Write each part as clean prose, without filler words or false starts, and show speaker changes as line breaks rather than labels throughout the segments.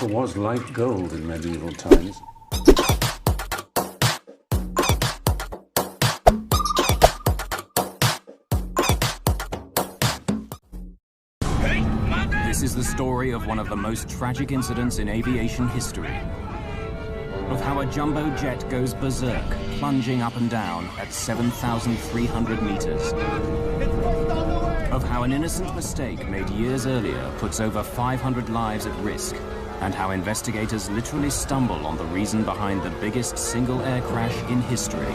Paper was like gold in medieval times.
This is the story of one of the most tragic incidents in aviation history. Of how a jumbo jet goes berserk, plunging up and down at 7,300 meters. Of how an innocent mistake made years earlier puts over 500 lives at risk, and how investigators literally stumble on the reason behind the biggest single air crash in history.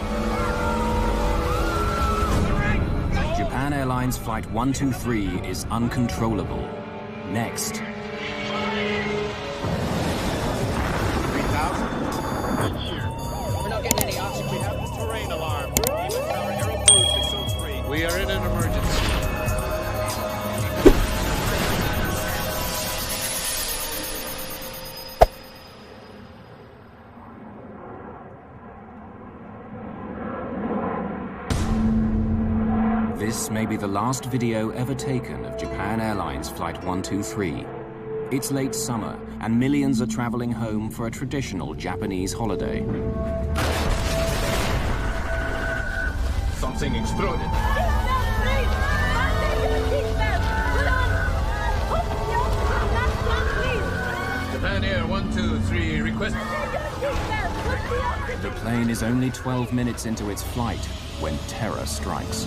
Japan Airlines Flight 123 is uncontrollable. Next.
3,000.
We're not getting any oxygen.
We have the terrain alarm. Tower Urdu 603. We are in an emergency.
This may be the last video ever taken of Japan Airlines Flight 123. It's late summer, and millions are traveling home for a traditional Japanese holiday.
Something exploded. Japan Air 123 request.
The plane is only 12 minutes into its flight when terror strikes.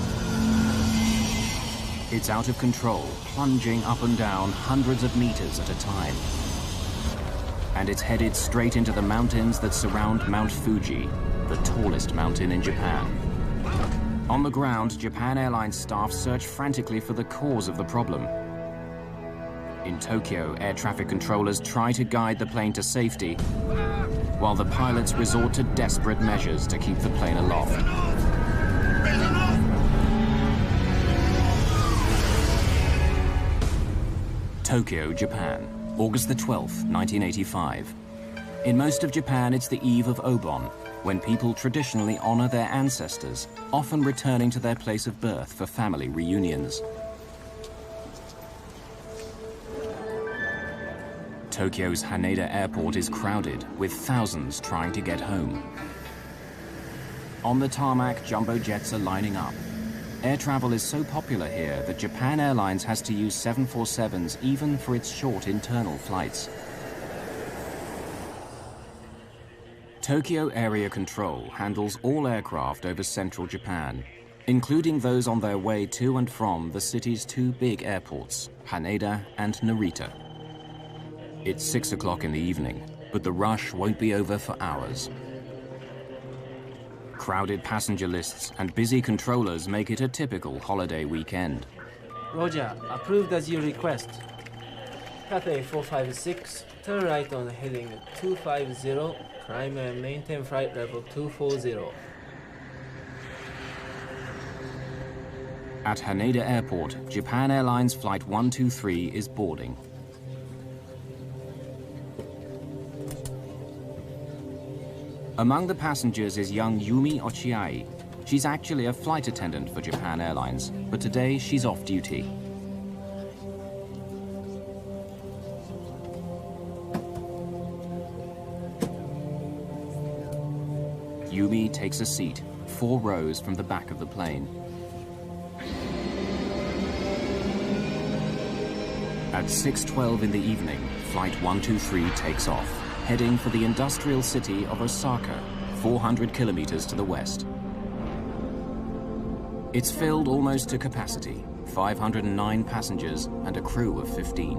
It's out of control, plunging up and down hundreds of meters at a time. And it's headed straight into the mountains that surround Mount Fuji, the tallest mountain in Japan. On the ground, Japan Airlines staff search frantically for the cause of the problem. In Tokyo, air traffic controllers try to guide the plane to safety, while the pilots resort to desperate measures to keep the plane aloft. Tokyo, Japan, August the 12th, 1985. In most of Japan, it's the eve of Obon, when people traditionally honor their ancestors, often returning to their place of birth for family reunions. Tokyo's Haneda Airport is crowded, with thousands trying to get home. On the tarmac, jumbo jets are lining up. Air travel is so popular here that Japan Airlines has to use 747s even for its short internal flights. Tokyo Area Control handles all aircraft over central Japan, including those on their way to and from the city's two big airports, Haneda and Narita. It's 6 o'clock in the evening, but the rush won't be over for hours. Crowded passenger lists and busy controllers make it a typical holiday weekend.
Roger, approved as you request. Cathay 456, turn right on heading 250, climb and maintain flight level 240.
At Haneda Airport, Japan Airlines Flight 123 is boarding. Among the passengers is young Yumi Ochiai. She's actually a flight attendant for Japan Airlines, but today she's off duty. Yumi takes a seat, 4 rows from the back of the plane. At 6:12 in the evening, Flight 123 takes off, heading for the industrial city of Osaka, 400 kilometers to the west. It's filled almost to capacity, 509 passengers and a crew of 15.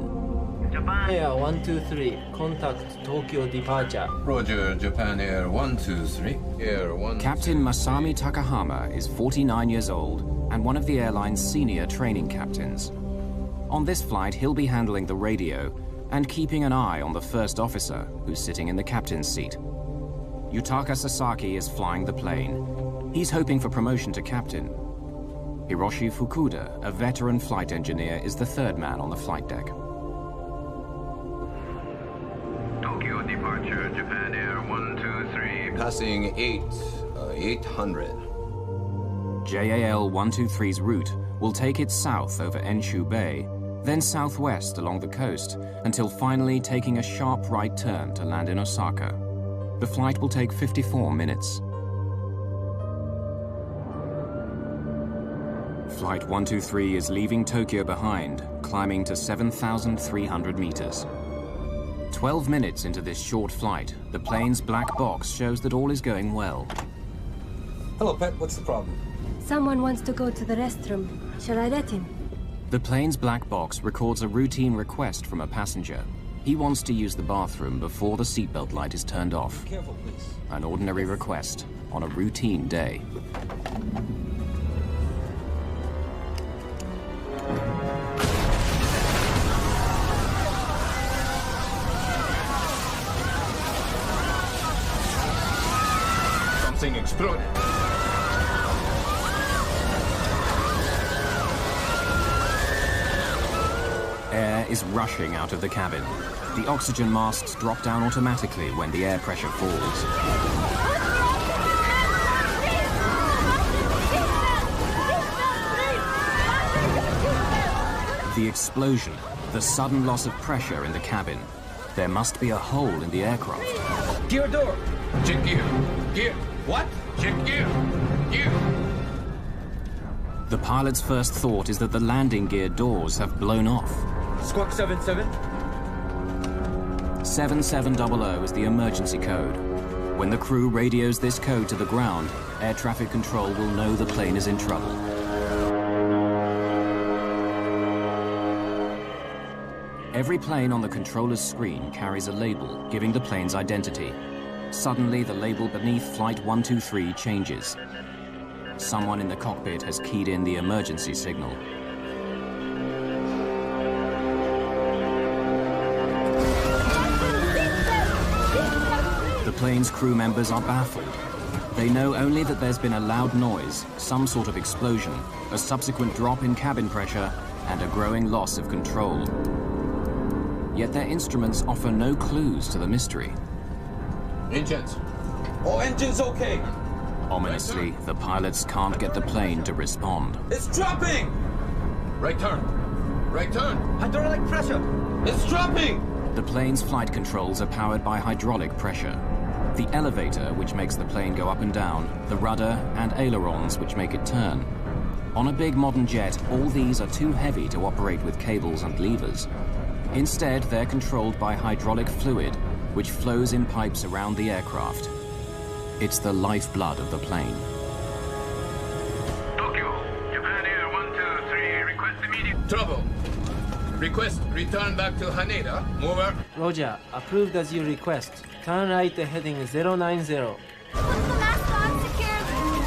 Japan Air 123, contact Tokyo departure.
Roger, Japan Air 123. Air 1.
Captain Masami Takahama is 49 years old and one of the airline's senior training captains. On this flight, he'll be handling the radio and keeping an eye on the first officer, who's sitting in the captain's seat. Yutaka Sasaki is flying the plane. He's hoping for promotion to captain. Hiroshi Fukuda, a veteran flight engineer, is the third man on the flight deck.
Tokyo departure, Japan Air 123.
Passing 800.
JAL 123's route will take it south over Enshu Bay then southwest along the coast, until finally taking a sharp right turn to land in Osaka. The flight will take 54 minutes. Flight 123 is leaving Tokyo behind, climbing to 7,300 meters. 12 minutes into this short flight, the plane's black box shows that all is going well.
Hello, Pet. What's the problem?
Someone wants to go to the restroom. Shall I let him?
The plane's black box records a routine request from a passenger. He wants to use the bathroom before the seatbelt light is turned off.
Careful, please.
An ordinary request on a routine day.
Something exploded.
Air is rushing out of the cabin. The oxygen masks drop down automatically when the air pressure falls. The explosion, the sudden loss of pressure in the cabin. There must be a hole in the aircraft.
Gear door.
Check gear. Gear. What? Check gear. Gear.
The pilot's first thought is that the landing gear doors have blown off.
Squawk 77.
7700 is the emergency code. When the crew radios this code to the ground, air traffic control will know the plane is in trouble. Every plane on the controller's screen carries a label giving the plane's identity. Suddenly, the label beneath Flight 123 changes. Someone in the cockpit has keyed in the emergency signal. The plane's crew members are baffled. They know only that there's been a loud noise, some sort of explosion, a subsequent drop in cabin pressure, and a growing loss of control. Yet their instruments offer no clues to the mystery.
Engines. All engines okay.
Ominously, the pilots can't get the plane to respond.
It's dropping! Right turn. Right turn.
Hydraulic pressure.
It's dropping!
The plane's flight controls are powered by hydraulic pressure. The elevator, which makes the plane go up and down, the rudder and ailerons, which make it turn. On a big modern jet, all these are too heavy to operate with cables and levers. Instead, they're controlled by hydraulic fluid, which flows in pipes around the aircraft. It's the lifeblood of the plane.
Tokyo, Japan Air 123, request immediate.
Trouble. Request return back to Haneda. Mover.
Roger, approved as you request. Turn right heading 090.
Put the mask on, secure.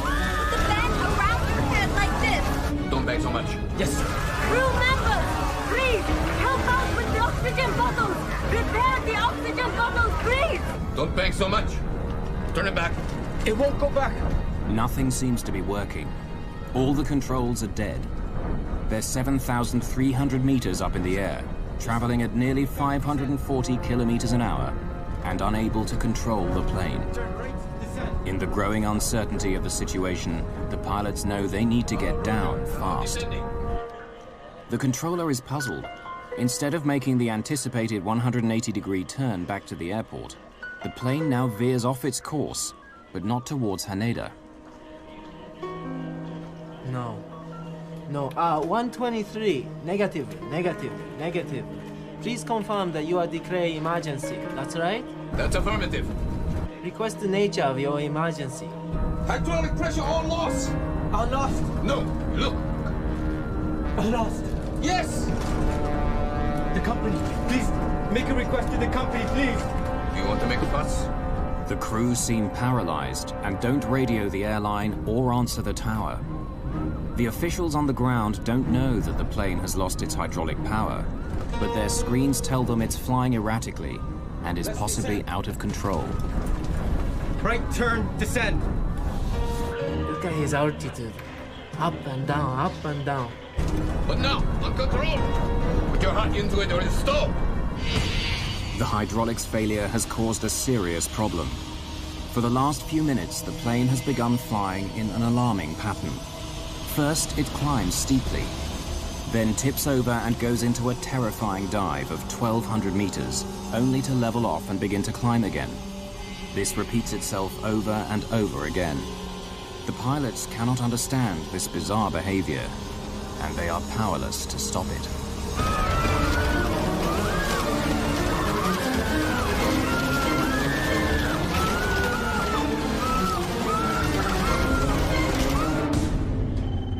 Put the band around your head like this.
Don't bang so much.
Yes, sir.
Crew members, please, help out with the oxygen bottles. Repair the oxygen bottles, please.
Don't bang so much. Turn it back.
It won't go back.
Nothing seems to be working. All the controls are dead. They're 7,300 meters up in the air, traveling at nearly 540 kilometers an hour, and unable to control the plane. In the growing uncertainty of the situation, the pilots know they need to get down fast. The controller is puzzled. Instead of making the anticipated 180-degree turn back to the airport, the plane now veers off its course, but not towards Haneda.
No, 123. Negative. Please confirm that you are declaring emergency. That's right?
That's affirmative.
Request the nature of your emergency.
Hydraulic pressure all lost.
All lost.
No, look.
All lost.
Yes.
The company, please, make a request to the company, please.
You want to make a fuss?
The crew seem paralyzed and don't radio the airline or answer the tower. The officials on the ground don't know that the plane has lost its hydraulic power, but their screens tell them it's flying erratically and is possibly out of control.
Right turn, descend.
Look at his altitude. Up and down.
But now, on control. Put your heart into it or it'll stop.
The hydraulics failure has caused a serious problem. For the last few minutes, the plane has begun flying in an alarming pattern. First, it climbs steeply. then tips over and goes into a terrifying dive of 1,200 meters, only to level off and begin to climb again. This repeats itself over and over again. The pilots cannot understand this bizarre behavior, and they are powerless to stop it.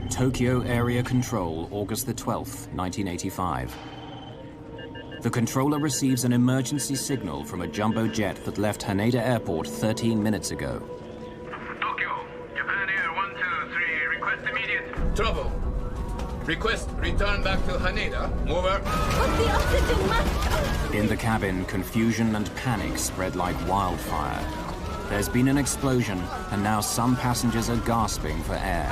Tokyo Area Control, August the 12th, 1985. The controller receives an emergency signal from a jumbo jet that left Haneda Airport 13 minutes ago.
Tokyo, Japan Air 123, request immediate.
Trouble. Request return back to Haneda. Over.
Put the oxygen mask.
In the cabin, confusion and panic spread like wildfire. There's been an explosion, and now some passengers are gasping for air.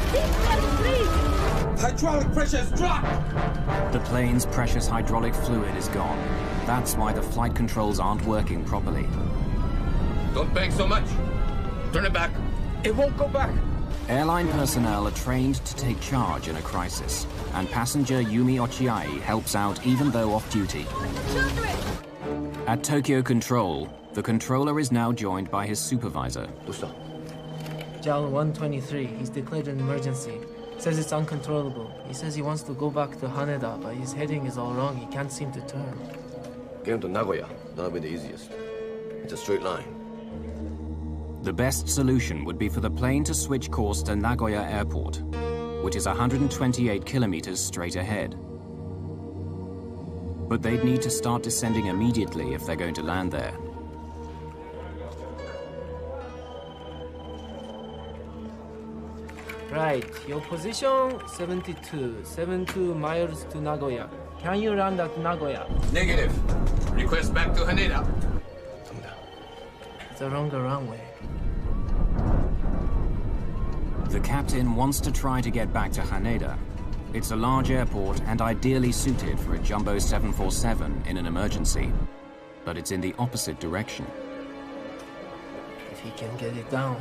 Seatbelt, please.
Hydraulic pressure has dropped.
The plane's precious hydraulic fluid is gone. That's why the flight controls aren't working properly.
Don't bang so much. Turn it back.
It won't go back.
Airline personnel are trained to take charge in a crisis, and passenger Yumi Ochiai helps out even though off duty.
Children.
At Tokyo Control, the controller is now joined by his supervisor.
JAL 123, he's declared an emergency. Says it's uncontrollable. He says he wants to go back to Haneda, but his heading is all wrong. He can't seem to turn.
Get him to Nagoya. That'll be the easiest. It's a straight line.
The best solution would be for the plane to switch course to Nagoya Airport, which is 128 kilometers straight ahead. But they'd need to start descending immediately if they're going to land there.
Right, your position 72 miles to Nagoya. Can you land at Nagoya?
Negative. Request back to Haneda.
It's a wrong runway.
The captain wants to try to get back to Haneda. It's a large airport and ideally suited for a jumbo 747 in an emergency. But it's in the opposite direction.
If he can get it down.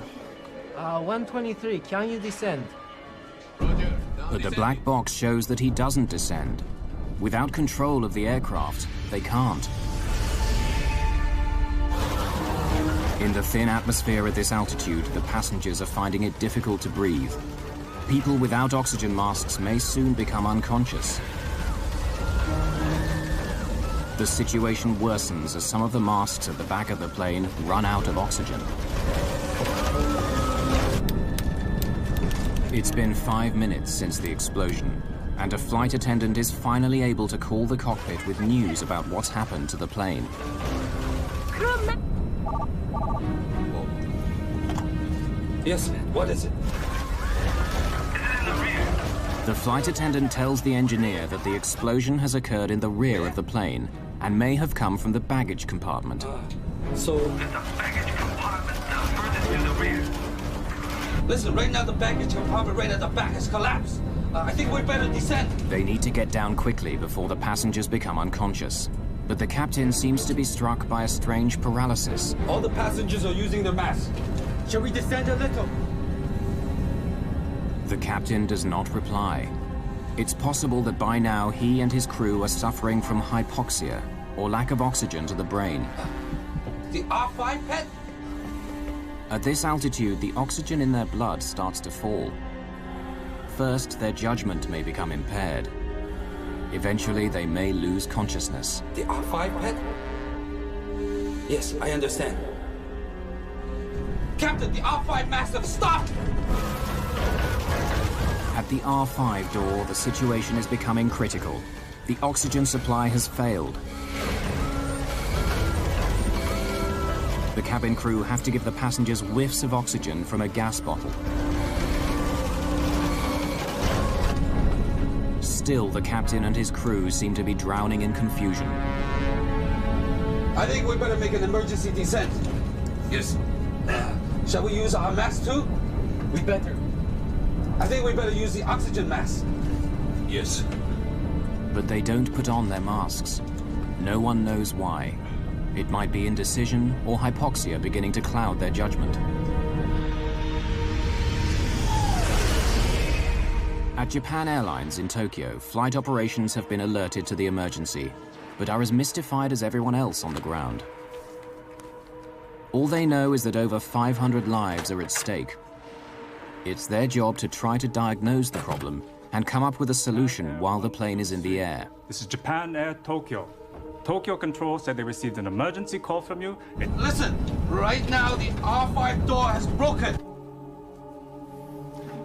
123, can you descend?
Roger.
But the black box shows that he doesn't descend. Without control of the aircraft, they can't. In the thin atmosphere at this altitude, the passengers are finding it difficult to breathe. People without oxygen masks may soon become unconscious. The situation worsens as some of the masks at the back of the plane run out of oxygen. It's been 5 minutes since the explosion, and a flight attendant is finally able to call the cockpit with news about what's happened to the plane.
Yes, what is it?
The flight attendant tells the engineer that the explosion has occurred in the rear of the plane and may have come from the baggage compartment.
So,
The baggage compartment furthest to the rear.
listen, right now the baggage compartment right at the back has collapsed. I think we'd better descend.
They need to get down quickly before the passengers become unconscious. But the captain seems to be struck by a strange paralysis.
All the passengers are using their masks. Shall we descend a little?
The captain does not reply. It's possible that by now he and his crew are suffering from hypoxia, or lack of oxygen to the brain.
The R5 pet?
At this altitude, the oxygen in their blood starts to fall. First, their judgment may become impaired. Eventually, they may lose consciousness.
The R5 pet? Yes, I understand. Captain, the R5 mask have stopped!
At the R5 door, the situation is becoming critical. The oxygen supply has failed. The cabin crew have to give the passengers whiffs of oxygen from a gas bottle. Still, the captain and his crew seem to be drowning in confusion.
I think we better make an emergency descent.
Yes.
Shall we use our mask too?
We better.
I think we better use the oxygen mask.
Yes.
But they don't put on their masks. No one knows why. It might be indecision or hypoxia beginning to cloud their judgment. At Japan Airlines in Tokyo, flight operations have been alerted to the emergency, but are as mystified as everyone else on the ground. All they know is that over 500 lives are at stake. It's their job to try to diagnose the problem and come up with a solution while the plane is in the air.
This is Japan Air Tokyo. Tokyo Control said they received an emergency call from you.
Listen, right now the R5 door has broken.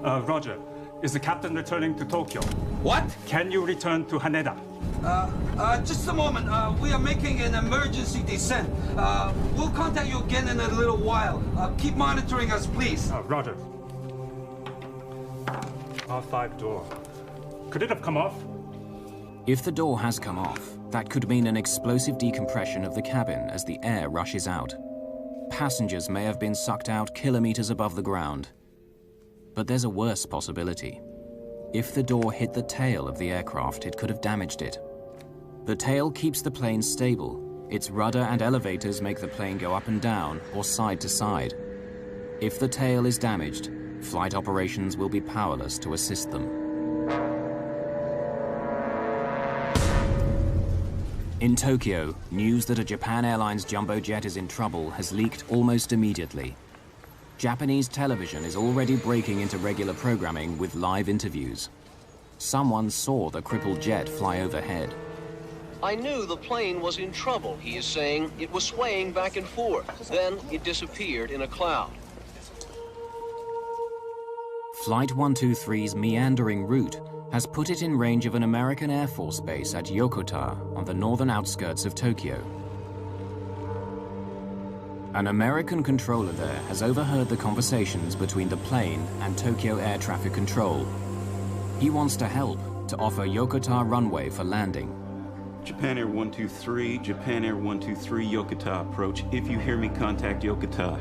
Roger. Is the captain returning to Tokyo?
What?
Can you return to Haneda?
Just a moment. We are making an emergency descent. We'll contact you again in a little while. Keep monitoring us, please.
Roger. R5 door. Could it have come off?
If the door has come off, that could mean an explosive decompression of the cabin as the air rushes out. Passengers may have been sucked out kilometers above the ground. But there's a worse possibility. If the door hit the tail of the aircraft, it could have damaged it. The tail keeps the plane stable. Its rudder and elevators make the plane go up and down or side to side. If the tail is damaged, flight operations will be powerless to assist them. In Tokyo, news that a Japan Airlines jumbo jet is in trouble has leaked almost immediately. Japanese television is already breaking into regular programming with live interviews. Someone saw the crippled jet fly overhead.
I knew the plane was in trouble, he is saying. It was swaying back and forth. Then it disappeared in a cloud.
Flight 123's meandering route has put it in range of an American Air Force base at Yokota on the northern outskirts of Tokyo. An American controller there has overheard the conversations between the plane and Tokyo Air Traffic Control. He wants to help to offer Yokota runway for landing.
Japan Air 123, Japan Air 123, Yokota approach. If you hear me, contact Yokota.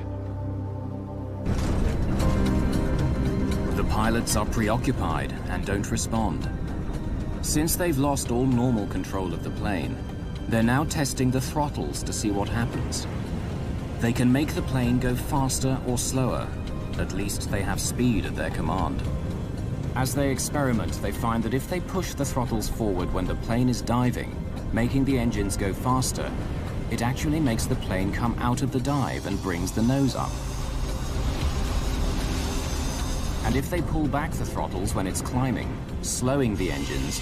The pilots are preoccupied and don't respond. Since they've lost all normal control of the plane, they're now testing the throttles to see what happens. They can make the plane go faster or slower. At least they have speed at their command. As they experiment, they find that if they push the throttles forward when the plane is diving, making the engines go faster, it actually makes the plane come out of the dive and brings the nose up. And if they pull back the throttles when it's climbing, slowing the engines,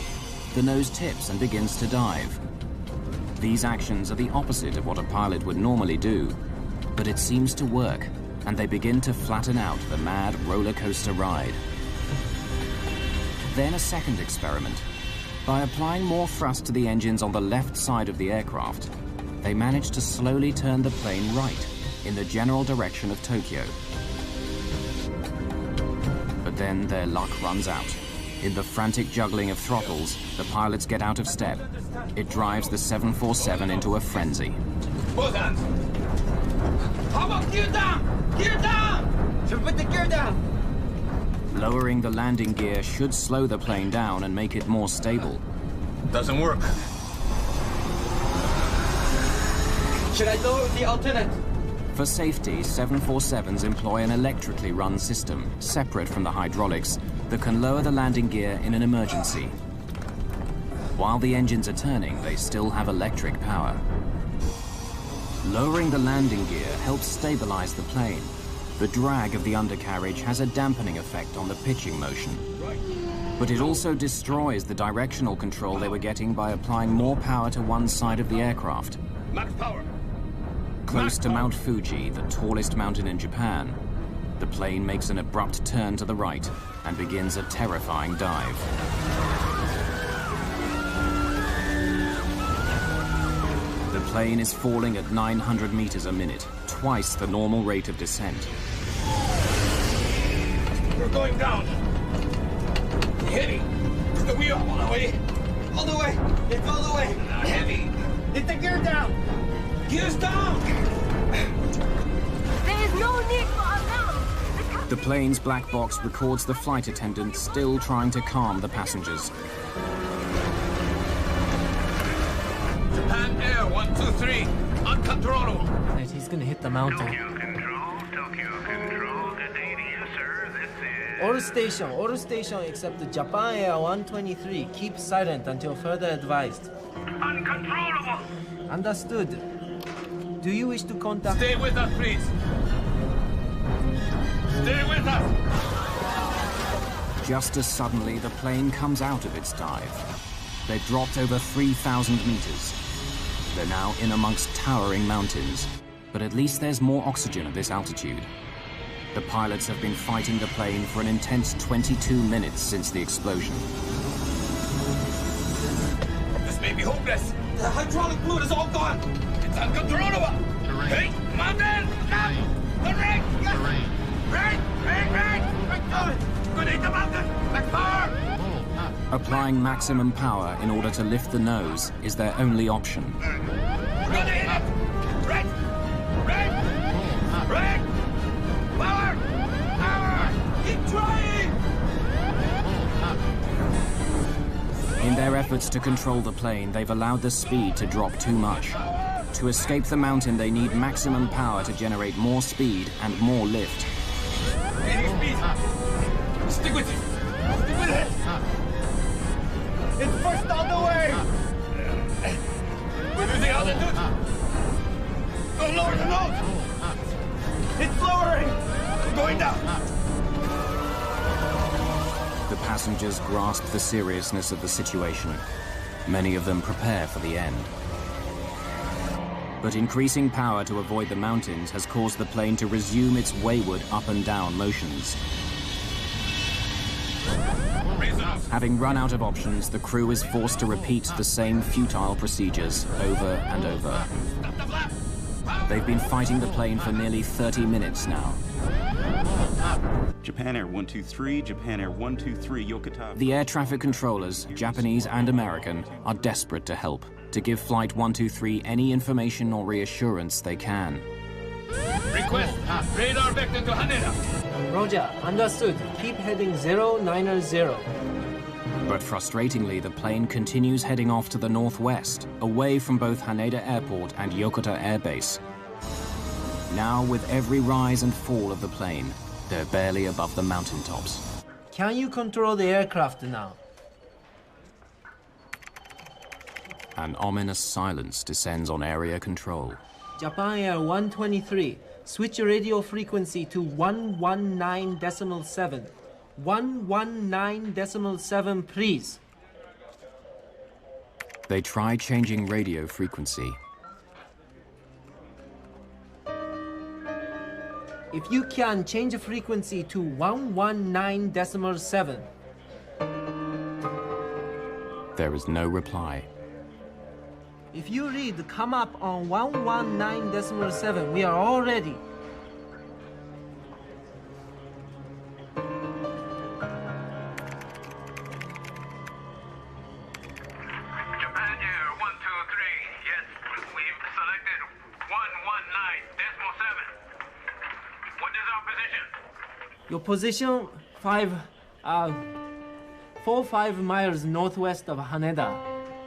the nose tips and begins to dive. These actions are the opposite of what a pilot would normally do, but it seems to work, and they begin to flatten out the mad roller coaster ride. Then a second experiment. By applying more thrust to the engines on the left side of the aircraft, they manage to slowly turn the plane right, in the general direction of Tokyo. But then their luck runs out. In the frantic juggling of throttles, the pilots get out of step. It drives the 747 into a frenzy.
Both hands! How about gear down? Gear down! Should put the gear down!
Lowering the landing gear should slow the plane down and make it more stable.
Doesn't work.
Should I lower the alternate?
For safety, 747s employ an electrically run system, separate from the hydraulics, that can lower the landing gear in an emergency. While the engines are turning, they still have electric power. Lowering the landing gear helps stabilize the plane. The drag of the undercarriage has a dampening effect on the pitching motion. But it also destroys the directional control they were getting by applying more power to one side of the aircraft.
Max power.
Close to Mount Fuji, the tallest mountain in Japan, the plane makes an abrupt turn to the right and begins a terrifying dive. The plane is falling at 900 meters a minute, twice the normal rate of descent.
We're going down. Heavy. Is the wheel all the way?
All the way! It's all the way!
Heavy.
Hit the gear down! Gear's down!
There is no need for alarm.
The plane's black box records the flight attendant still trying to calm the passengers.
Japan Air 123, uncontrollable.
He's gonna hit the mountain.
Tokyo Control, good day to you, sir. This is
All station except the Japan Air 123. Keep silent until further advised.
Uncontrollable!
Understood. Do you wish to contact...
Stay with us, please. Stay with us!
Just as suddenly, the plane comes out of its dive. They've dropped over 3,000 meters. They're now in amongst towering mountains, but at least there's more oxygen at this altitude. The pilots have been fighting the plane for an intense 22 minutes since the explosion.
This may be hopeless.
The hydraulic fluid is all gone.
It's uncontrollable. Hey, mountain! Stop! The ring! Yes! Ring! Go to the mountain! Back power!
Applying maximum power in order to lift the nose is their only option.
We're gonna hit it! Ring! Power!
Keep trying!
In their efforts to control the plane, they've allowed the speed to drop too much. To escape the mountain, they need maximum power to generate more speed and more lift.
Gaining speed! Stick with it! Stick with it! It's first on the way! We're losing altitude! Go lower the nose! It's lowering! We're going down!
The passengers grasp the seriousness of the situation. Many of them prepare for the end. But increasing power to avoid the mountains has caused the plane to resume its wayward up and down motions. Having run out of options, the crew is forced to repeat the same futile procedures over and over. They've been fighting the plane for nearly 30 minutes now.
Japan Air 123, Japan Air 123, Yokota.
The air traffic controllers, Japanese and American, are desperate to help, to give Flight 123 any information or reassurance they can.
Request radar vector to Haneda.
Roger, understood. Keep heading 090.
But frustratingly, the plane continues heading off to the northwest, away from both Haneda Airport and Yokota Air Base. Now, with every rise and fall of the plane, they're barely above the mountaintops.
Can you control the aircraft now?
An ominous silence descends on area control.
Japan Air 123, switch radio frequency to 119.7. 119.7, please.
They try changing radio frequency.
If you can, change the frequency to 119.7.
There is no reply.
If you read come up on 119.7, we are all ready.
Japan Air 123, yes, we've selected 119.7. What is our position?
Your position 4-5 miles northwest of Haneda.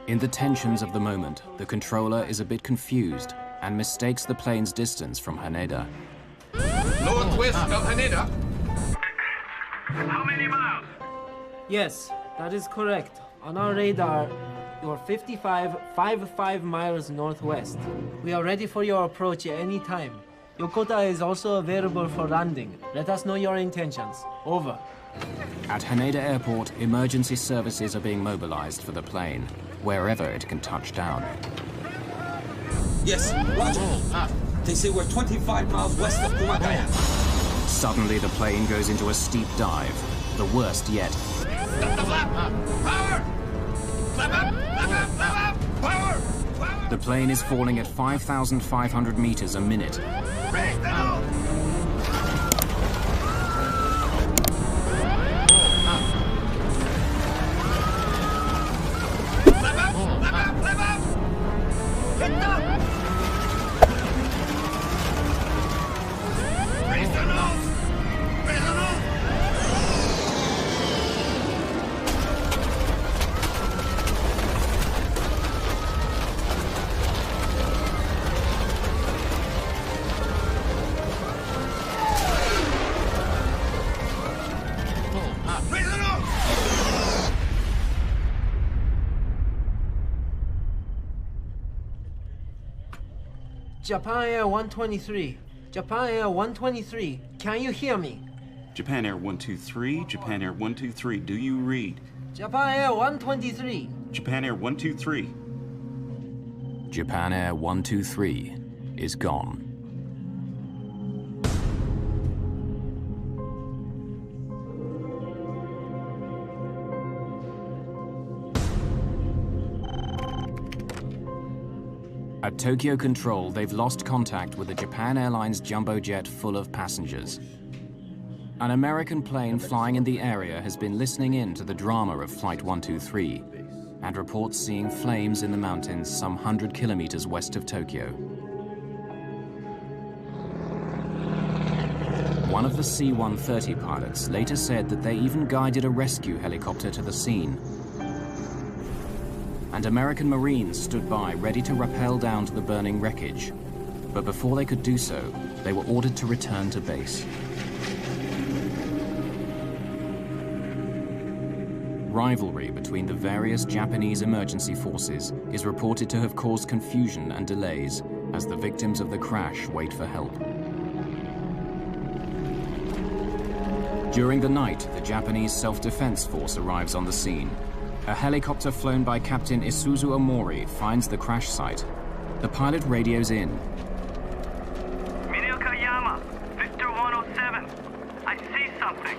In the tensions of the moment, the controller is a bit confused and mistakes the plane's distance from Haneda.
Northwest of Haneda?
How many miles?
Yes, that is correct. On our radar, you're 55 miles northwest. We are ready for your approach at any time. Yokota is also available for landing. Let us know your intentions. Over.
At Haneda Airport, emergency services are being mobilized for the plane, wherever it can touch down.
Yes, roger. They say we're 25 miles west of Kumagaya.
Suddenly, the plane goes into a steep dive, the worst yet.
Stop the flap! Power! Flap up! Flap up! Flap up! Power! Power!
The plane is falling at 5,500 meters a minute.
Raise the nose! Flap up! Flap up! Flap up! Hit up! Raise the nose! Raise the nose!
Japan Air 123. Japan Air 123. Can you hear me?
Japan Air 123, Japan Air 123, do you read?
Japan Air 123.
Japan Air 123.
Japan Air 123 is gone. At Tokyo Control, they've lost contact with the Japan Airlines jumbo jet full of passengers. An American plane flying in the area has been listening in to the drama of Flight 123 and reports seeing flames in the mountains some 100 kilometers west of Tokyo. One of the C-130 pilots later said that they even guided a rescue helicopter to the scene. And American Marines stood by ready to rappel down to the burning wreckage. But before they could do so, they were ordered to return to base. Rivalry between the various Japanese emergency forces is reported to have caused confusion and delays as the victims of the crash wait for help. During the night, the Japanese Self-Defense Force arrives on the scene. A helicopter flown by Captain Isuzu Omori finds the crash site. The pilot radios in.
Minokayama, Victor 107. I see something.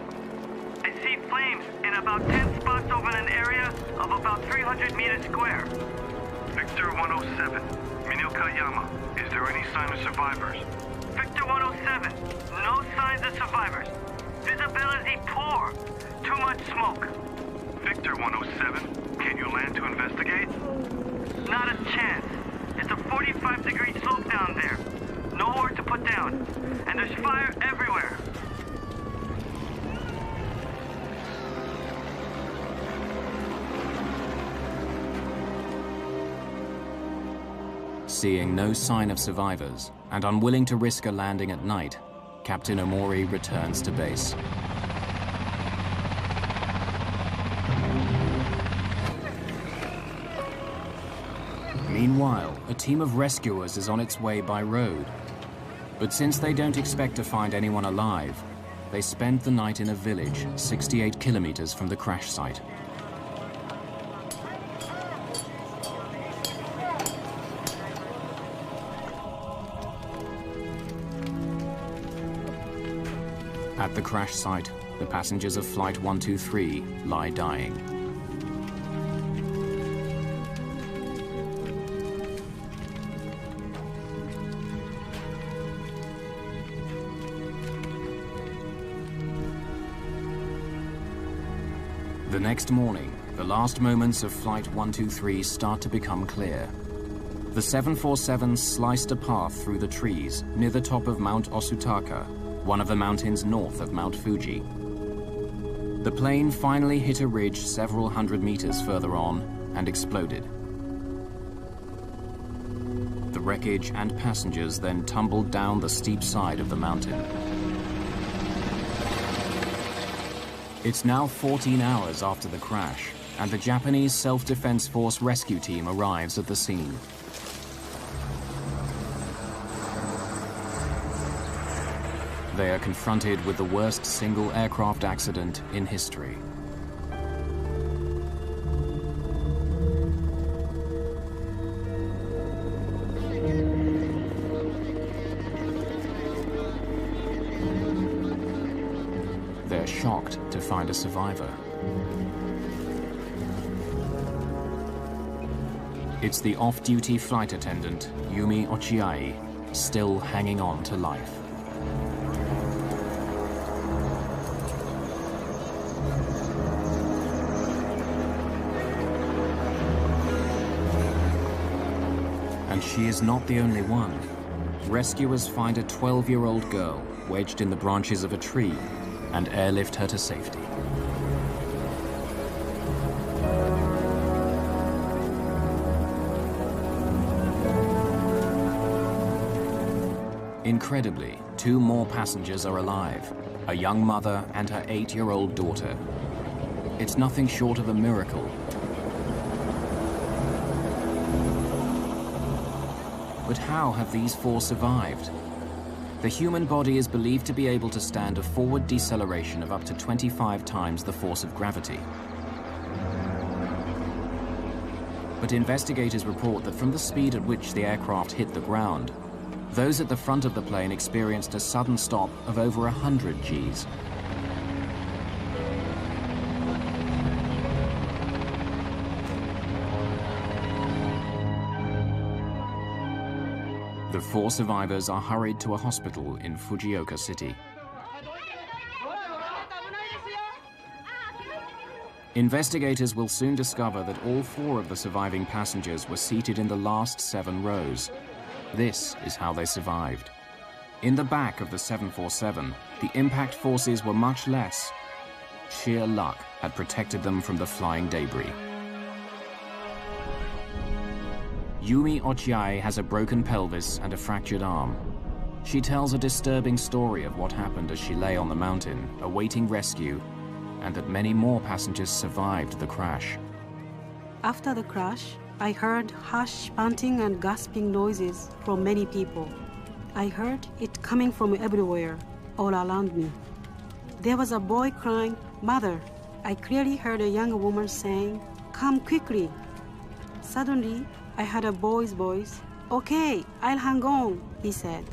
I see flames in about 10 spots over an area of about 300 meters square. Victor 107, Minokayama. Is there any sign of survivors? Victor 107, no signs of survivors. Visibility poor. Too much smoke. Victor 107, can you land to investigate? Not a chance. It's a 45-degree slope down there. Nowhere to put down. And there's fire everywhere.
Seeing no sign of survivors and unwilling to risk a landing at night, Captain Omori returns to base. Meanwhile, a team of rescuers is on its way by road. But since they don't expect to find anyone alive, they spend the night in a village 68 kilometers from the crash site. At the crash site, the passengers of Flight 123 lie dying. The next morning, the last moments of Flight 123 start to become clear. The 747 sliced a path through the trees near the top of Mount Osotaka, one of the mountains north of Mount Fuji. The plane finally hit a ridge several hundred meters further on and exploded. The wreckage and passengers then tumbled down the steep side of the mountain. It's now 14 hours after the crash, and the Japanese Self-Defense Force rescue team arrives at the scene. They are confronted with the worst single aircraft accident in history. They're shocked to find a survivor. It's the off-duty flight attendant, Yumi Ochiai, still hanging on to life. And she is not the only one. Rescuers find a 12-year-old girl wedged in the branches of a tree and airlift her to safety. Incredibly, 2 more passengers are alive, a young mother and her 8-year-old daughter. It's nothing short of a miracle. But how have these four survived? The human body is believed to be able to stand a forward deceleration of up to 25 times the force of gravity. But investigators report that from the speed at which the aircraft hit the ground, those at the front of the plane experienced a sudden stop of over 100 Gs. The four survivors are hurried to a hospital in Fujioka City. Investigators will soon discover that all four of the surviving passengers were seated in the last 7 rows. This is how they survived. In the back of the 747, the impact forces were much less. Sheer luck had protected them from the flying debris. Yumi Ochiai has a broken pelvis and a fractured arm. She tells a disturbing story of what happened as she lay on the mountain, awaiting rescue, and that many more passengers survived the crash.
After the crash, I heard harsh panting and gasping noises from many people. I heard it coming from everywhere, all around me. There was a boy crying, "Mother." I clearly heard a young woman saying, "Come quickly." Suddenly, I heard a boy's voice. "Okay, I'll hang on," he said.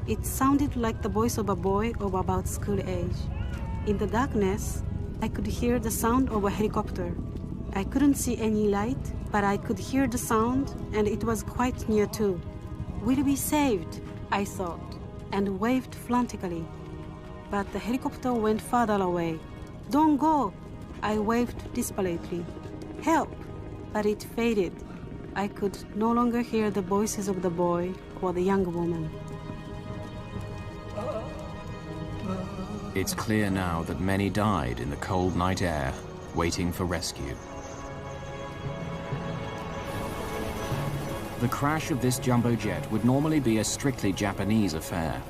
It sounded like the voice of a boy of about school age. In the darkness, I could hear the sound of a helicopter. I couldn't see any light, but I could hear the sound, and it was quite near too. "We'll be saved," I thought, and waved frantically. But the helicopter went farther away. "Don't go," I waved desperately. "Help," but it faded. I could no longer hear the voices of the boy or the young woman.
It's clear now that many died in the cold night air, waiting for rescue. The crash of this jumbo jet would normally be a strictly Japanese affair,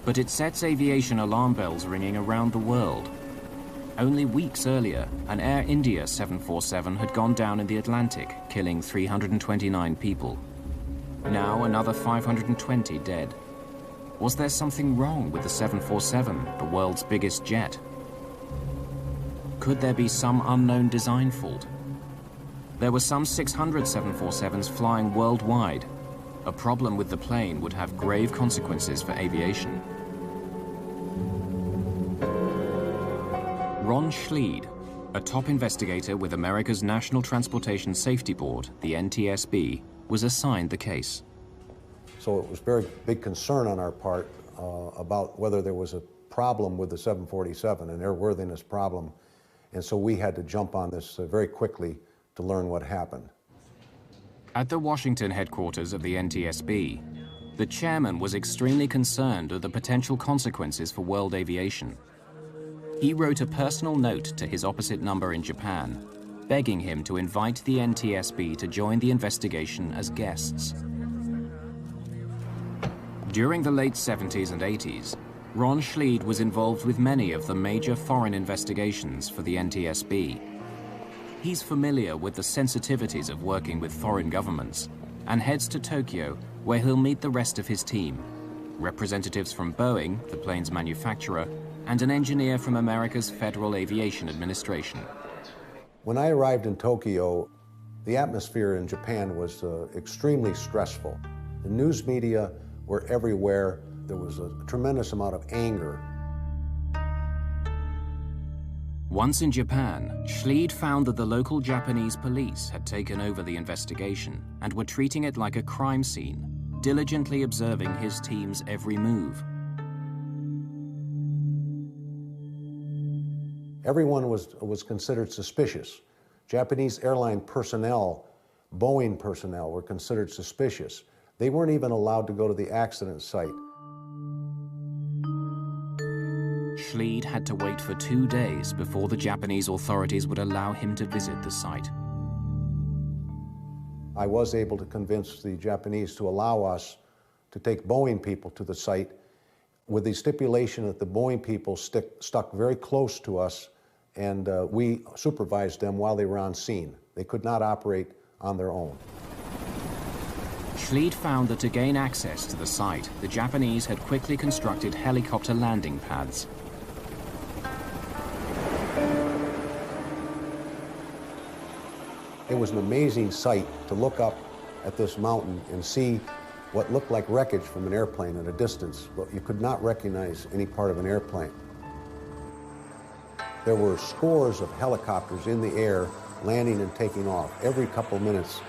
but it sets aviation alarm bells ringing around the world. Only weeks earlier, an Air India 747 had gone down in the Atlantic, killing 329 people. Now another 520 dead. Was there something wrong with the 747, the world's biggest jet? Could there be some unknown design fault? There were some 600 747s flying worldwide. A problem with the plane would have grave consequences for aviation. Ron Schleid, a top investigator with America's National Transportation Safety Board, the NTSB, was assigned the case.
So it was a very big concern on our part about whether there was a problem with the 747, an airworthiness problem. And so we had to jump on this very quickly to learn what happened.
At the Washington headquarters of the NTSB, the chairman was extremely concerned of the potential consequences for world aviation. He wrote a personal note to his opposite number in Japan, begging him to invite the NTSB to join the investigation as guests. During the late 70s and 80s, Ron Schleid was involved with many of the major foreign investigations for the NTSB. He's familiar with the sensitivities of working with foreign governments and heads to Tokyo, where he'll meet the rest of his team, representatives from Boeing, the plane's manufacturer, and an engineer from America's Federal Aviation Administration.
When I arrived in Tokyo, the atmosphere in Japan was extremely stressful. The news media were everywhere. There was a tremendous amount of anger.
Once in Japan, Schleid found that the local Japanese police had taken over the investigation and were treating it like a crime scene, diligently observing his team's every move.
Everyone was considered suspicious. Japanese airline personnel, Boeing personnel, were considered suspicious. They weren't even allowed to go to the accident site.
Schleid had to wait for 2 days before the Japanese authorities would allow him to visit the site.
I was able to convince the Japanese to allow us to take Boeing people to the site with the stipulation that the Boeing people stuck very close to us, and we supervised them while they were on scene. They could not operate on their own.
Schleid found that to gain access to the site, the Japanese had quickly constructed helicopter landing pads.
It was an amazing sight to look up at this mountain and see what looked like wreckage from an airplane at a distance, but you could not recognize any part of an airplane. There were scores of helicopters in the air, landing and taking off every couple of minutes.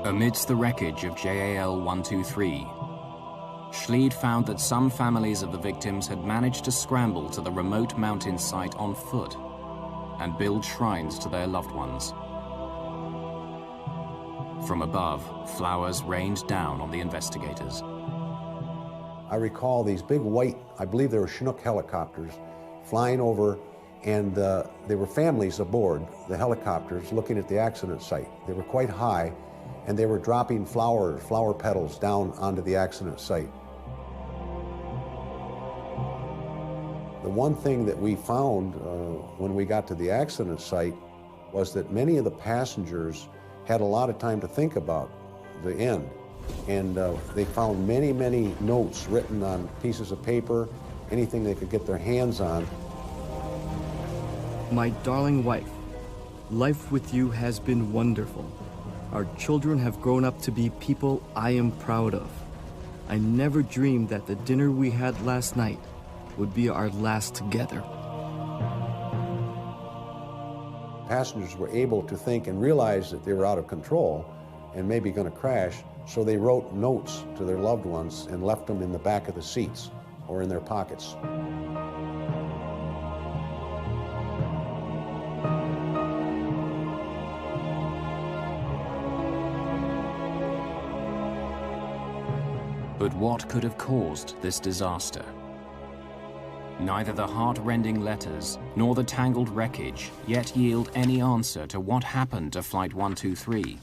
Amidst the wreckage of JAL 123, Schleid found that some families of the victims had managed to scramble to the remote mountain site on foot and build shrines to their loved ones. From above, flowers rained down on the investigators.
I recall these big white, I believe they were Chinook helicopters, flying over, and there were families aboard the helicopters looking at the accident site. They were quite high, and they were dropping flower petals down onto the accident site. The one thing that we found when we got to the accident site was that many of the passengers had a lot of time to think about the end. And they found many, many notes written on pieces of paper, anything they could get their hands on.
My darling wife, life with you has been wonderful. Our children have grown up to be people I am proud of. I never dreamed that the dinner we had last night would be our last together.
Passengers were able to think and realize that they were out of control and maybe going to crash, so they wrote notes to their loved ones and left them in the back of the seats or in their pockets.
But what could have caused this disaster? Neither the heart-rending letters nor the tangled wreckage yet yield any answer to what happened to Flight 123.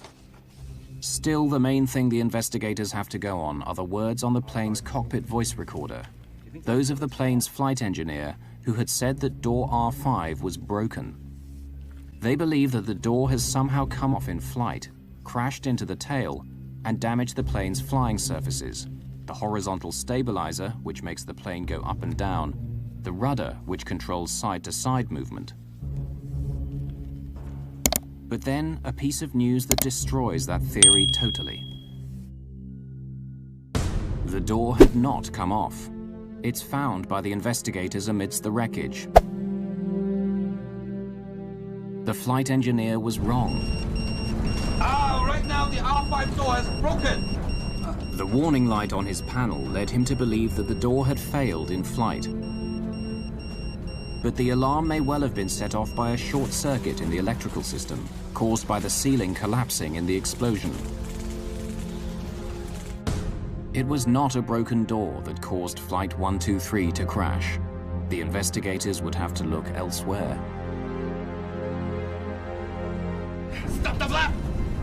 Still, the main thing the investigators have to go on are the words on the plane's cockpit voice recorder, those of the plane's flight engineer who had said that door R5 was broken. They believe that the door has somehow come off in flight, crashed into the tail, and damaged the plane's flying surfaces, the horizontal stabilizer, which makes the plane go up and down, the rudder, which controls side-to-side movement. But then, a piece of news that destroys that theory totally. The door had not come off. It's found by the investigators amidst the wreckage. The flight engineer was wrong.
Right now the R5 door has broken.
The warning light on his panel led him to believe that the door had failed in flight. But the alarm may well have been set off by a short circuit in the electrical system, caused by the ceiling collapsing in the explosion. It was not a broken door that caused Flight 123 to crash. The investigators would have to look elsewhere.
Stop the flap!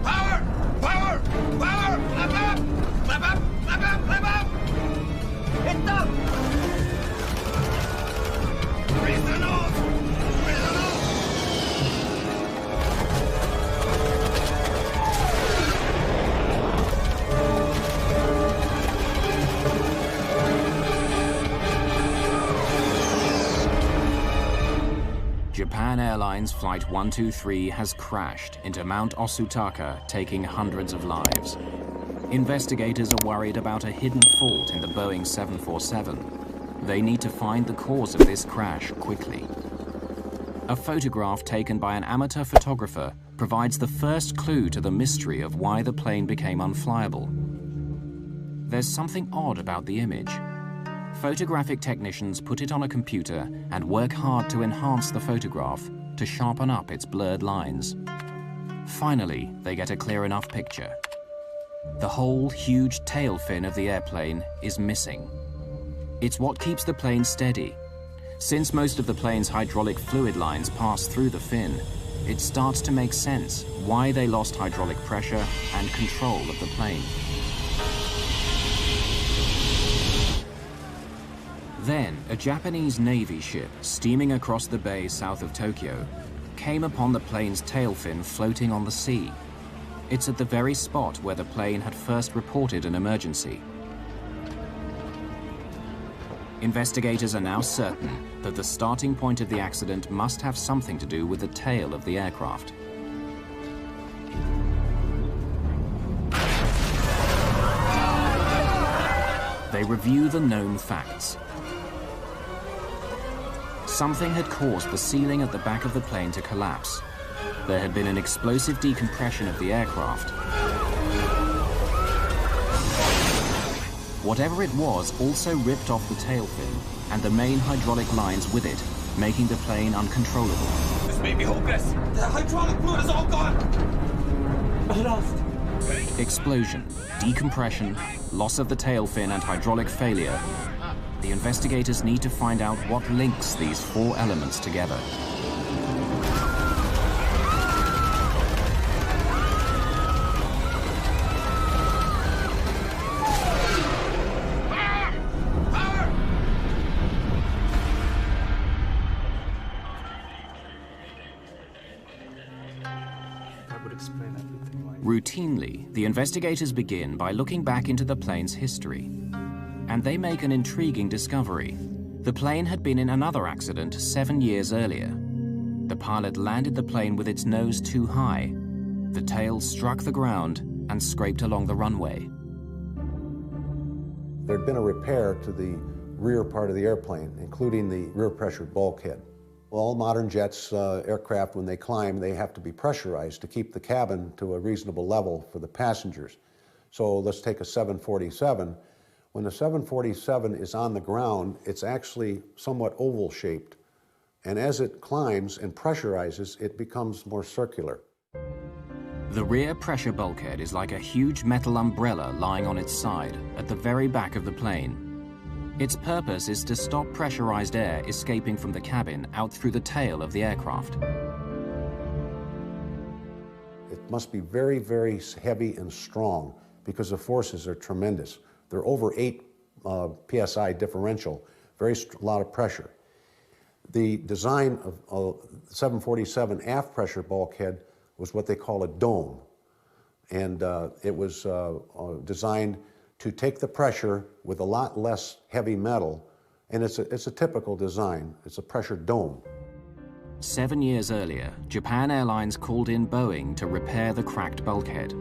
Power! Power! Power! Flap up! Flap up! Flap up! Flap up! It's up! Raise the nose! Raise the nose!
Japan Airlines Flight 123 has crashed into Mount Osotaka, taking hundreds of lives. Investigators are worried about a hidden fault in the Boeing 747. They need to find the cause of this crash quickly. A photograph taken by an amateur photographer provides the first clue to the mystery of why the plane became unflyable. There's something odd about the image. Photographic technicians put it on a computer and work hard to enhance the photograph to sharpen up its blurred lines. Finally, they get a clear enough picture. The whole huge tail fin of the airplane is missing. It's what keeps the plane steady. Since most of the plane's hydraulic fluid lines pass through the fin, it starts to make sense why they lost hydraulic pressure and control of the plane. Then, a Japanese Navy ship steaming across the bay south of Tokyo came upon the plane's tail fin floating on the sea. It's at the very spot where the plane had first reported an emergency. Investigators are now certain that the starting point of the accident must have something to do with the tail of the aircraft. They review the known facts. Something had caused the ceiling at the back of the plane to collapse. There had been an explosive decompression of the aircraft. Whatever it was also ripped off the tail fin and the main hydraulic lines with it, making the plane uncontrollable.
This may be hopeless.
The hydraulic fluid is all gone. I lost.
Explosion, decompression, loss of the tail fin and hydraulic failure. The investigators need to find out what links these four elements together. Routinely, the investigators begin by looking back into the plane's history. And they make an intriguing discovery. The plane had been in another accident 7 years earlier. The pilot landed the plane with its nose too high. The tail struck the ground and scraped along the runway.
There had been a repair to the rear part of the airplane, including the rear pressure bulkhead. All modern jets, aircraft, when they climb, they have to be pressurized to keep the cabin to a reasonable level for the passengers. So let's take a 747. When the 747 is on the ground, it's actually somewhat oval-shaped. And as it climbs and pressurizes, it becomes more circular.
The rear pressure bulkhead is like a huge metal umbrella lying on its side at the very back of the plane. Its purpose is to stop pressurized air escaping from the cabin out through the tail of the aircraft.
It must be very, very heavy and strong because the forces are tremendous. They're over 8 psi differential, lot of pressure. The design of 747 aft pressure bulkhead was what they call a dome. And it was designed to take the pressure with a lot less heavy metal, and it's a typical design. It's a pressure dome.
7 years earlier, Japan Airlines called in Boeing to repair the cracked bulkhead.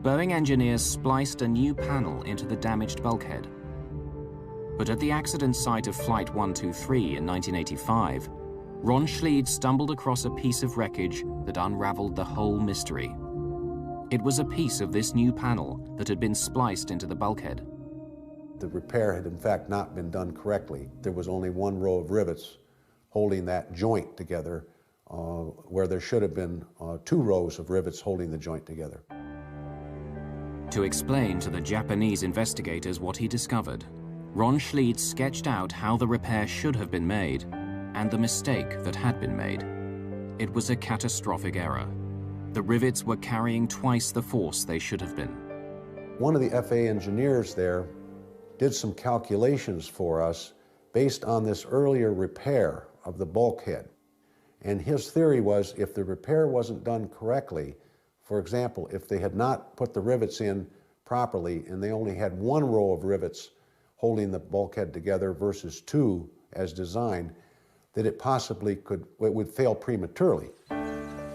Boeing engineers spliced a new panel into the damaged bulkhead. But at the accident site of Flight 123 in 1985, Ron Schleid stumbled across a piece of wreckage that unraveled the whole mystery. It was a piece of this new panel that had been spliced into the bulkhead.
The repair had in fact not been done correctly. There was only one row of rivets holding that joint together, where there should have been 2 rows of rivets holding the joint together.
To explain to the Japanese investigators what he discovered, Ron Schleid sketched out how the repair should have been made and the mistake that had been made. It was a catastrophic error. The rivets were carrying twice the force they should have been.
One of the FAA engineers there did some calculations for us based on this earlier repair of the bulkhead. And his theory was if the repair wasn't done correctly, for example, if they had not put the rivets in properly and they only had 1 row of rivets holding the bulkhead together versus 2 as designed, that it possibly would fail prematurely.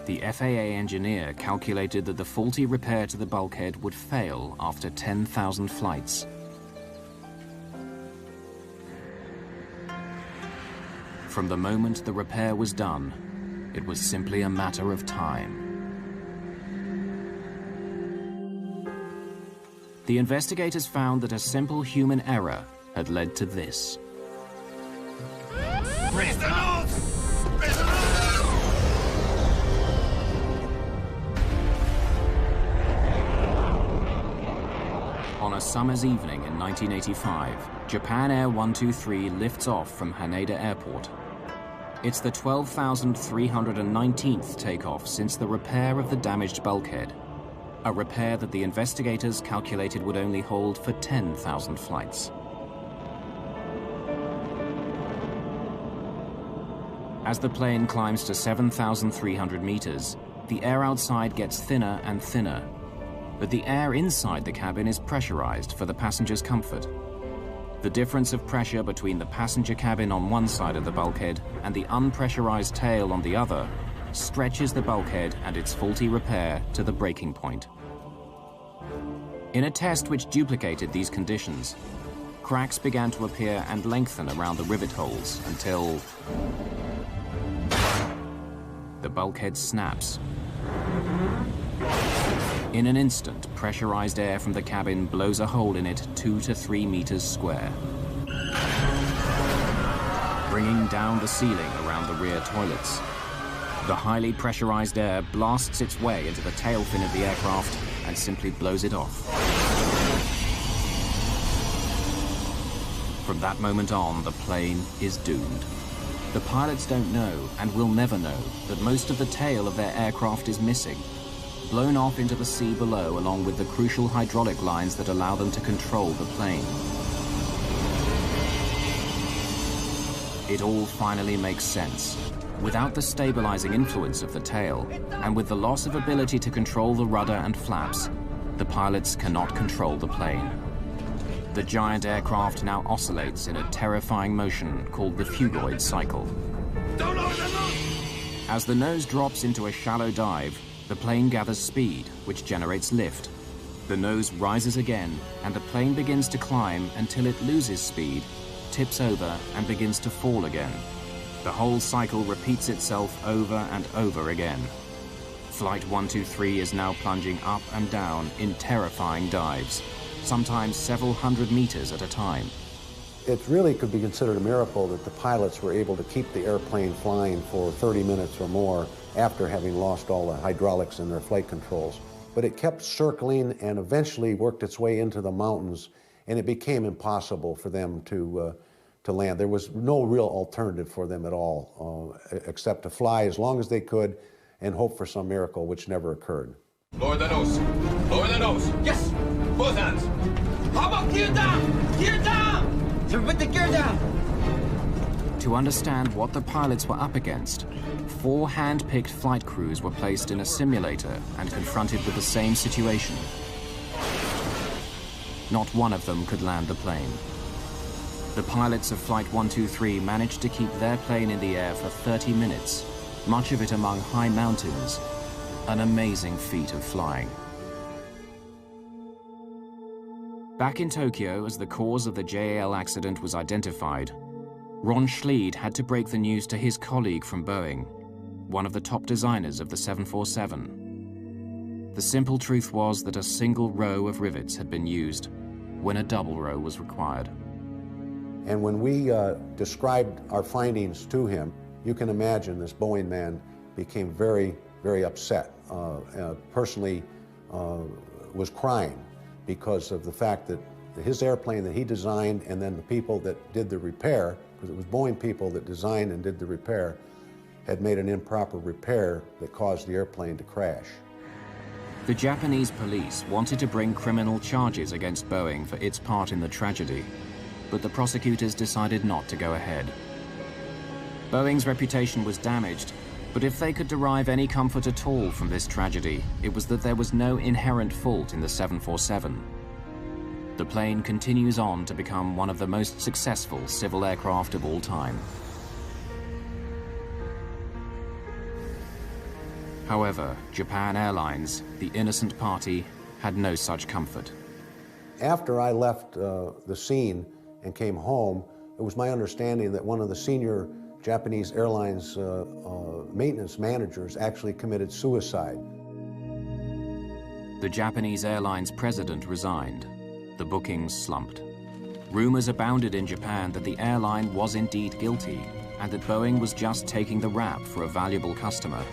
The FAA engineer calculated that the faulty repair to the bulkhead would fail after 10,000 flights. From the moment the repair was done, it was simply a matter of time. The investigators found that a simple human error had led to this.
Raise the nose! Raise the nose!
On a summer's evening in 1985, Japan Air 123 lifts off from Haneda Airport. It's the 12,319th takeoff since the repair of the damaged bulkhead, a repair that the investigators calculated would only hold for 10,000 flights. As the plane climbs to 7,300 meters, the air outside gets thinner and thinner, but the air inside the cabin is pressurized for the passenger's comfort. The difference of pressure between the passenger cabin on one side of the bulkhead and the unpressurized tail on the other stretches the bulkhead and its faulty repair to the breaking point. In a test which duplicated these conditions, cracks began to appear and lengthen around the rivet holes until the bulkhead snaps. In an instant, pressurized air from the cabin blows a hole in it 2 to 3 meters square, bringing down the ceiling around the rear toilets. The highly pressurized air blasts its way into the tail fin of the aircraft and simply blows it off. From that moment on, the plane is doomed. The pilots don't know, and will never know, that most of the tail of their aircraft is missing, blown off into the sea below along with the crucial hydraulic lines that allow them to control the plane. It all finally makes sense. Without the stabilizing influence of the tail, and with the loss of ability to control the rudder and flaps, the pilots cannot control the plane. The giant aircraft now oscillates in a terrifying motion called the phugoid cycle. As the nose drops into a shallow dive, the plane gathers speed, which generates lift. The nose rises again, and the plane begins to climb until it loses speed, tips over, and begins to fall again. The whole cycle repeats itself over and over again. Flight 123 is now plunging up and down in terrifying dives, sometimes several hundred meters at a time.
It really could be considered a miracle that the pilots were able to keep the airplane flying for 30 minutes or more after having lost all the hydraulics in their flight controls. But it kept circling and eventually worked its way into the mountains, and it became impossible for them to land. There was no real alternative for them at all, except to fly as long as they could and hope for some miracle, which never occurred.
Lower the nose. Lower the nose. Yes. Both hands. How about gear down? Gear down! So put the gear down.
To understand what the pilots were up against, 4 hand-picked flight crews were placed in a simulator and confronted with the same situation. Not one of them could land the plane. The pilots of Flight 123 managed to keep their plane in the air for 30 minutes, much of it among high mountains, an amazing feat of flying. Back in Tokyo, as the cause of the JAL accident was identified, Ron Schleid had to break the news to his colleague from Boeing, one of the top designers of the 747. The simple truth was that a single row of rivets had been used when a double row was required.
And when we described our findings to him, you can imagine this Boeing man became very, very upset. Personally was crying because of the fact that his airplane that he designed and then the people that did the repair, because it was Boeing people that designed and did the repair, had made an improper repair that caused the airplane to crash.
The Japanese police wanted to bring criminal charges against Boeing for its part in the tragedy, but the prosecutors decided not to go ahead. Boeing's reputation was damaged, but if they could derive any comfort at all from this tragedy, it was that there was no inherent fault in the 747. The plane continues on to become one of the most successful civil aircraft of all time. However, Japan Airlines, the innocent party, had no such comfort.
After I left the scene and came home, it was my understanding that one of the senior Japanese Airlines maintenance managers actually committed suicide.
The Japanese Airlines president resigned. The bookings slumped. Rumors abounded in Japan that the airline was indeed guilty and that Boeing was just taking the rap for a valuable customer.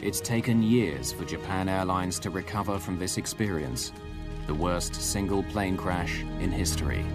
It's taken years for Japan Airlines to recover from this experience, the worst single plane crash in history.